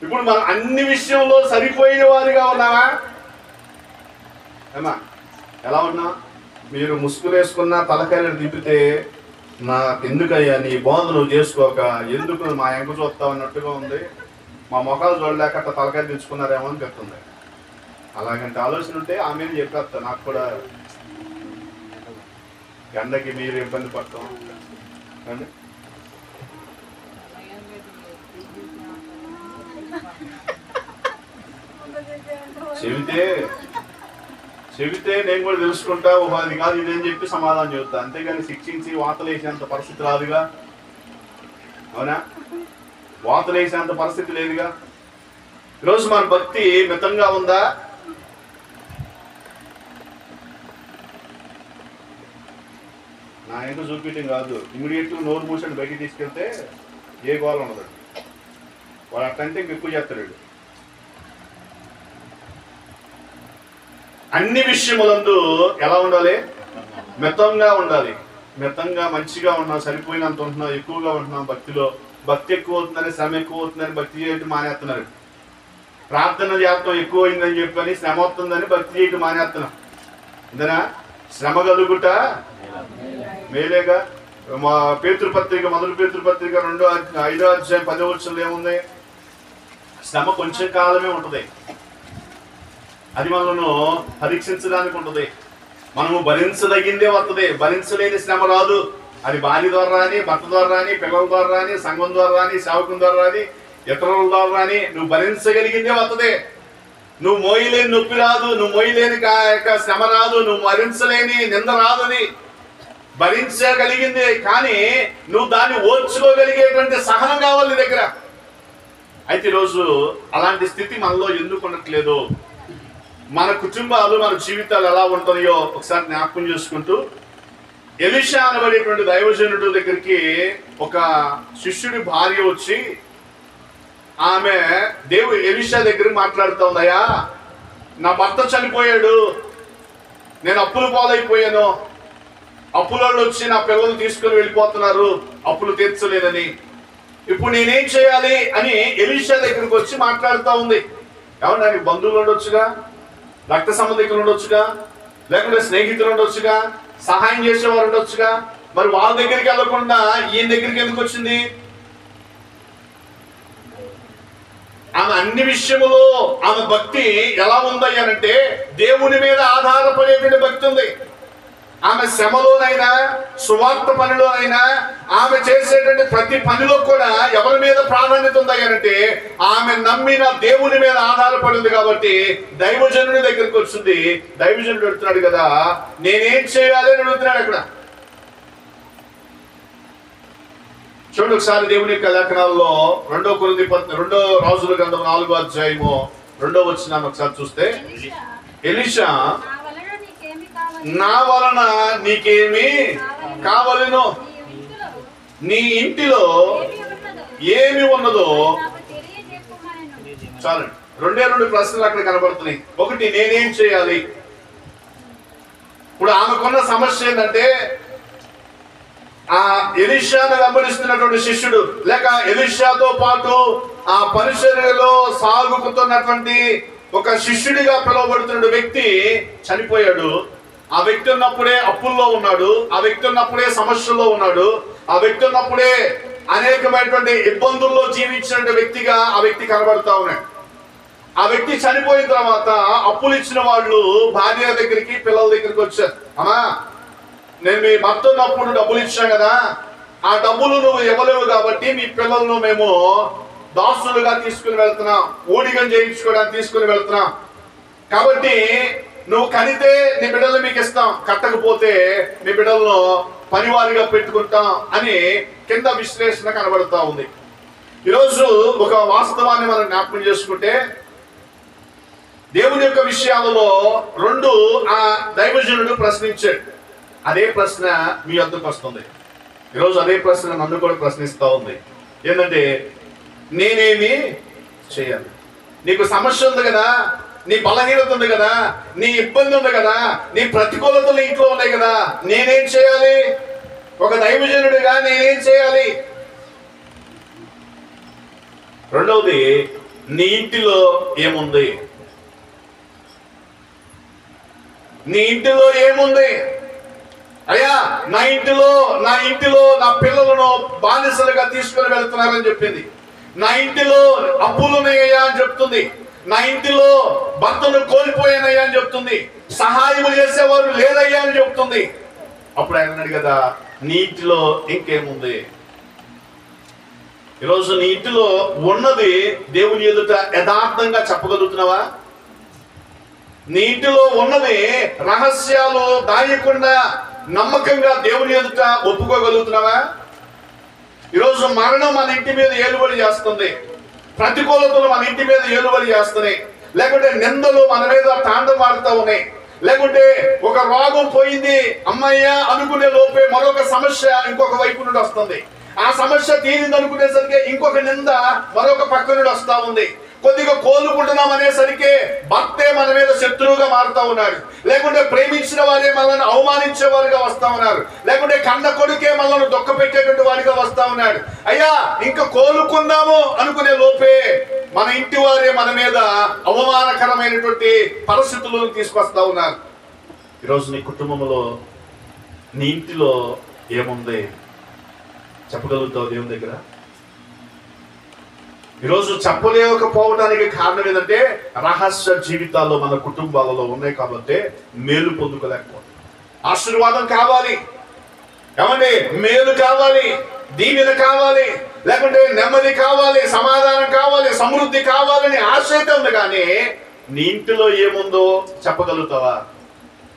ఇప్పుడు మనం అన్ని విషయంలో సరిపోయిన వారిగా ఉన్నామా? ఏమా ఎలా ఉన్నా? మీరు ముసుగులు వేసుకున్న తలకాయలు దింపితే నాకు ఎందుకయ్యా నీ బోధ నువ్వు చేసుకోక ఎందుకు మా ఎంక చూస్తావు అన్నట్టుగా ఉంది. మా మొఖాలు చూడలేక అట్లా తలకాయలు తెచ్చుకున్నారేమో అని చెప్తుంది. అలాగంటే ఆలోచన ఉంటే ఆమె చెప్పేస్తా. నాకు కూడా ఎండకి మీరు ఇబ్బంది పడతాం అండి. చెబితే నేను కూడా తెలుసుకుంటా, అది కాదు ఇదేని చెప్పి సమాధానం చెబుతా. అంతేగాని శిక్షించి వాతలేసేంత పరిస్థితి రాదుగా. అవునా? వాతలేసేంత పరిస్థితి లేదుగా. ఈరోజు మన భక్తి మితంగా ఉందా? నా ఎందుకు చూపించడం కాదు, ఇమీడియట్గా నోరు మూసండి బయటికి తీసుకెళ్తే ఏ గోళ ఉండదు. వాడు అట్లంటే ఇంకెక్కువ చేస్తాడు. అన్ని విషయములందు ఎలా ఉండాలి? మితంగా ఉండాలి. మితంగా మంచిగా ఉన్నాం, సరిపోయినంత ఉంటున్నాం, ఎక్కువగా ఉంటున్నాం. భక్తిలో భక్తి ఎక్కువ అవుతుందని, శ్రమ ఎక్కువ అవుతుందని భక్తి చేయటం మానేస్తున్నారు. ప్రార్థన చేస్తాం ఎక్కువ అయిందని చెప్పని, శ్రమ అవుతుందని భక్తి చేయటం మానేస్తున్నాం. ఇందనా శ్రమ కలుగుట మేలేగా. మా పేతృపత్రిక, మొదటి పేతృపత్రిక 5వ అధ్యాయం 10వ వచనంలో ఏముంది? శ్రమ కొంచెం కాలమే ఉంటుంది. అది మనను పరీక్షించడానికి ఉంటుంది. మనము భరించదగిందే వస్తుంది, భరించలేని శ్రమ రాదు. అది భార్య ద్వారా రాని, భర్త ద్వారా రాని, పిల్లల ద్వారా రాని, సంఘం ద్వారా రాని, సేవకుల ద్వారా రాని, ఇతరుల ద్వారా రాని, నువ్వు భరించగలిగిందే వస్తుంది. నువ్వు మోయలేని నొప్పి రాదు, నువ్వు మోయలేని శ్రమ రాదు, నువ్వు భరించలేని నింద రాదు. అది భరించగలిగింది. కానీ నువ్వు దాన్ని ఓర్చుకోగలిగేటువంటి సహనం కావాలి నీ దగ్గర. అయితే ఈరోజు అలాంటి స్థితి మనలో ఎందుకు ఉండట్లేదు? మన కుటుంబాలు, మన జీవితాలు ఎలా ఉంటున్నాయో ఒకసారి జ్ఞాపకం చేసుకుంటూ, ఎలీషా అనబడేటువంటి దైవజనుడు దగ్గరికి ఒక శిష్యుడి భార్య వచ్చి ఆమె ఎలీషా దగ్గరికి మాట్లాడుతూ ఉందయ్యా, నా భర్త చనిపోయాడు, నేను అప్పులు పాలైపోయాను, అప్పులలో వచ్చి నా పిల్లలు తీసుకుని వెళ్ళిపోతున్నారు, అప్పులు తీర్చలేదని, ఇప్పుడు నేనేం చేయాలి అని ఎలీషా దగ్గరికి వచ్చి మాట్లాడుతూ ఉంది. ఏమన్నా నీకు బంధువులు ఉండొచ్చుగా, రక్త సంబంధికులు ఉండొచ్చుగా, లేకుంటే స్నేహితులు ఉండొచ్చుగా, సహాయం చేసేవారు ఉండొచ్చుగా. మరి వాళ్ళ దగ్గరికి వెళ్ళకుండా ఈయన దగ్గరికి ఎందుకు వచ్చింది? ఆమె అన్ని విషయములో ఆమె భక్తి ఎలా ఉందయ్యానంటే దేవుని మీద ఆధారపడేటువంటి భక్తి ఉంది. ఆమె శ్రమలోనైనా, సువార్త పనిలోనైనా, ఆమె చేసేటువంటి ప్రతి పనిలో కూడా ఎవరి మీద ప్రాధాన్యత ఉందయ్యానంటే ఆమె నమ్మిన దేవుని మీద ఆధారపడింది. కాబట్టి దైవజనుడి దగ్గరికి వచ్చింది. దైవజనుడు అడుగుతున్నాడు కదా, నేనేం చేయాలి అని అడుగుతున్నాడు. అక్కడ చూడండి ఒకసారి దేవుని యొక్క లేఖనాల్లో 2 రాజుల గ్రంథం 4వ అధ్యాయము 2వ వచనాన్ని ఒకసారి చూస్తే, ఎలీషా నా వలన నీకేమి కావలెనో, నీ ఇంటిలో ఏమి ఉన్నదో చాలండి. 2 ప్రశ్నలు అక్కడ కనబడుతున్నాయి. ఒకటి, నేనేం చేయాలి? ఇప్పుడు ఆమెకున్న సమస్య ఏంటంటే ఆ ఎలీషాను వెంబడిస్తున్నటువంటి శిష్యుడు, లేక ఎలీషాతో పాటు ఆ పరిచర్యలో సాగుతున్నటువంటి ఒక శిష్యుడిగా పిలువబడుతున్న వ్యక్తి చనిపోయాడు. ఆ వ్యక్తి ఉన్నప్పుడే అప్పుల్లో ఉన్నాడు, ఆ వ్యక్తి ఉన్నప్పుడే సమస్యల్లో ఉన్నాడు, ఆ వ్యక్తి ఉన్నప్పుడే అనేకమైనటువంటి ఇబ్బందుల్లో జీవించిన వ్యక్తిగా ఆ వ్యక్తి కనబడతా ఉన్నాడు. ఆ వ్యక్తి చనిపోయిన తర్వాత అప్పులు ఇచ్చిన వాళ్ళు భార్య దగ్గరికి, పిల్లల దగ్గరికి వచ్చారు. అమ్మా, నేను మీ భర్త ఉన్నప్పుడు డబ్బులు ఇచ్చాను కదా, ఆ డబ్బులు నువ్వు ఇవ్వలేవు కాబట్టి మీ పిల్లలను మేము దాసులుగా తీసుకుని వెళ్తున్నాం, ఊడిగం చేయించుకోవడానికి తీసుకుని వెళ్తున్నాం. కాబట్టి నువ్వు కనితే నీ బిడ్డలు మీకు ఇస్తాం, కట్టకపోతే నీ బిడ్డలను పనివారిగా పెట్టుకుంటాం అని కింద విశ్లేషణ కనబడుతూ ఉంది. ఈరోజు ఒక వాస్తవాన్ని మనం జ్ఞాపకం చేసుకుంటే, దేవుని యొక్క విషయాలలో 2 ఆ దైవజనుడు ప్రశ్నించాడు. అదే ప్రశ్న మీ వద్దకు వస్తుంది ఈరోజు. అదే ప్రశ్న నన్ను కూడా ప్రశ్నిస్తూ ఉంది. ఏంటంటే, నేనేమి చేయాలి? నీకు సమస్య ఉంది కదా, నీ బలహీనత ఉంది కదా, నీ ఇబ్బంది ఉంది కదా, నీ ప్రతికూలతలు ఇంట్లో ఉన్నాయి కదా, నేనేం చేయాలి? ఒక దైవజనుడిగా నేనేం చేయాలి? రెండవది, నీ ఇంటిలో ఏముంది? నీ ఇంటిలో ఏముంది? అయ్యా, నా ఇంటిలో నా పిల్లలను బానిసలుగా తీసుకుని వెళ్తున్నారని చెప్పింది. నా ఇంటిలో అప్పులున్నాయ్యా అని చెప్తుంది. నా ఇంటిలో భర్తను కోల్పోయానయ్యా అని చెప్తుంది. సహాయం చేసేవారు లేరయ్యా అని చెప్తుంది. అప్పుడు ఆయన అన్నాడు కదా, నీ ఇంటిలో ఇంకేముంది? ఈరోజు నీ ఇంటిలో ఉన్నది దేవుని ఎదుట యథార్థంగా చెప్పగలుగుతున్నావా? నీ ఇంటిలో ఉన్నది రహస్యాలు దాయకుండా నమ్మకంగా దేవుని ఎదుట ఒప్పుకోగలుగుతున్నావా? ఈరోజు మరణం మన ఇంటి మీద ఏలుబడి చేస్తుంది, ప్రతికూలతలు మన ఇంటి మీద ఏలుబడి చేస్తున్నాయి, లేకుంటే నిందలు మన మీద తాండవాడుతూ ఉన్నాయి, లేకుంటే ఒక రోగం పోయింది అమ్మయ్యా అనుకునే లోపే మరొక సమస్య ఇంకొక వైపు నుండి వస్తుంది. ఆ సమస్య తీరింది అనుకునేసరికి ఇంకొక నింద మరొక పక్క నుండి వస్తా ఉంది. కొద్దిగా కోలుకుంటున్నాం అనేసరికి భర్తే మన మీద శత్రువుగా మారుతా ఉన్నాడు, లేకుంటే ప్రేమించిన వారే మనల్ని అవమానించే వారిగా వస్తా ఉన్నారు, లేకుంటే కన్న కొడుకే మనల్ని దుఃఖ పెట్టేటువంటి వారిగా వస్తా ఉన్నాడు. అయ్యా, ఇంకా కోలుకుందాము అనుకునే లోపే మన ఇంటి వారే మన మీద అవమానకరమైనటువంటి పరిస్థితులను తీసుకొస్తా ఉన్నారు. ఈరోజు నీ కుటుంబంలో, నీ ఇంటిలో ఏముంది చెప్పగలుగుతావు దేవుని దగ్గర? ఈరోజు చెప్పలేకపోవడానికి కారణం ఏంటంటే రహస్య జీవితాల్లో మన కుటుంబాలలో ఉన్నాయి కాబట్టి మేలు పొందుకోలేకపోతుంది. ఆశీర్వాదం కావాలి, ఏమండి, మేలు కావాలి, దీవెన కావాలి, లేకుంటే నెమ్మది కావాలి, సమాధానం కావాలి, సమృద్ధి కావాలని ఆశ అయితే ఉంది. కానీ నీ ఇంటిలో ఏముందో చెప్పగలుగుతావా?